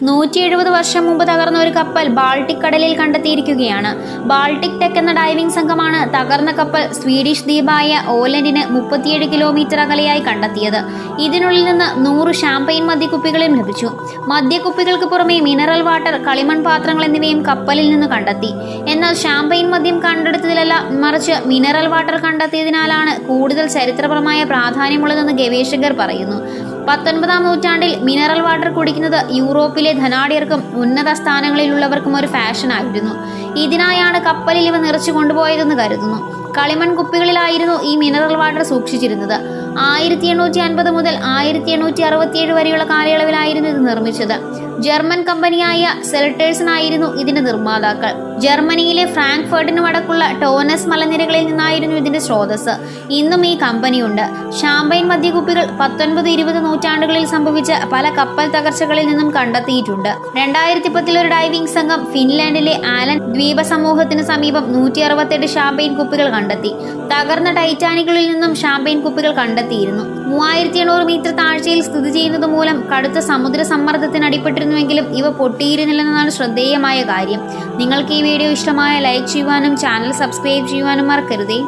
170 വർഷം മുമ്പ് തകർന്ന ഒരു കപ്പൽ ബാൾട്ടിക് കടലിൽ കണ്ടെത്തിയിരിക്കുകയാണ്. ബാൾട്ടിക് ടെക് എന്ന ഡൈവിംഗ് സംഘമാണ് തകർന്ന കപ്പൽ സ്വീഡിഷ് ദ്വീപായ ഓലൻഡിന് 37 കിലോമീറ്റർ അകലെയായി കണ്ടെത്തിയത്. ഇതിനുള്ളിൽ നിന്ന് 100 ഷാമ്പയിൻ മദ്യക്കുപ്പികളും ലഭിച്ചു. മദ്യക്കുപ്പികൾക്ക് പുറമെ മിനറൽ വാട്ടർ, കളിമൺ പാത്രങ്ങൾ എന്നിവയും കപ്പലിൽ നിന്ന് കണ്ടെത്തി. എന്നാൽ ഷാമ്പയിൻ മദ്യം കണ്ടെടുത്തതിലല്ല, മറിച്ച് മിനറൽ വാട്ടർ കണ്ടെത്തിയതിനാലാണ് കൂടുതൽ ചരിത്രപരമായ പ്രാധാന്യമുള്ളതെന്ന് ഗവേഷകർ പറയുന്നു. 19-ാം നൂറ്റാണ്ടിൽ മിനറൽ വാട്ടർ കുടിക്കുന്നത് യൂറോപ്പിലെ ധനാഢ്യർക്കും ഉന്നത സ്ഥാനങ്ങളിലുള്ളവർക്കും ഒരു ഫാഷനായിരുന്നു. ഇതിനായാണ് കപ്പലിൽ ഇവ നിറച്ചു കൊണ്ടുപോയതെന്ന് കരുതുന്നു. കളിമൺ കുപ്പികളിലായിരുന്നു ഈ മിനറൽ വാട്ടർ സൂക്ഷിച്ചിരുന്നത്. 1850 മുതൽ 1867 വരെയുള്ള കാലയളവിലായിരുന്നു ഇത് നിർമ്മിച്ചത്. ജർമ്മൻ കമ്പനിയായ സെൽട്ടേഴ്സൺ ആയിരുന്നു ഇതിന്റെ നിർമ്മാതാക്കൾ. ജർമ്മനിയിലെ ഫ്രാങ്ക്ഫർട്ടിന് വടക്കുള്ള ടോനസ് മലനിരകളിൽ നിന്നായിരുന്നു ഇതിന്റെ സ്രോതസ്. ഇന്നും ഈ കമ്പനിയുണ്ട്. ഷാമ്പയിൻ മദ്യക്കുപ്പികൾ 19-20 നൂറ്റാണ്ടുകളിൽ സംഭവിച്ച പല കപ്പൽ തകർച്ചകളിൽ നിന്നും കണ്ടെത്തിയിട്ടുണ്ട്. 2010 ഒരു ഡൈവിംഗ് സംഘം ഫിൻലാൻഡിലെ ആലൻ ദ്വീപ സമൂഹത്തിന് സമീപം 168 ഷാമ്പയിൻ കുപ്പികൾ കണ്ടെത്തി. തകർന്ന ടൈറ്റാനിക്കുകളിൽ നിന്നും ഷാമ്പയിൻ കുപ്പികൾ കണ്ടെത്തിയിരുന്നു. 3800 മീറ്റർ താഴ്ചയിൽ സ്ഥിതി ചെയ്യുന്നത് മൂലം കടുത്ത സമുദ്ര സമ്മർദ്ദത്തിന് അടിപ്പെട്ടിരുന്നുവെങ്കിലും ഇവ പൊട്ടിയിരുന്നില്ലെന്നതാണ് ശ്രദ്ധേയമായ കാര്യം. നിങ്ങൾക്ക് ഈ വീഡിയോ ഇഷ്ടമായ ലൈക്ക് ചെയ്യുവാനും ചാനൽ സബ്സ്ക്രൈബ് ചെയ്യുവാനും മറക്കരുതേ.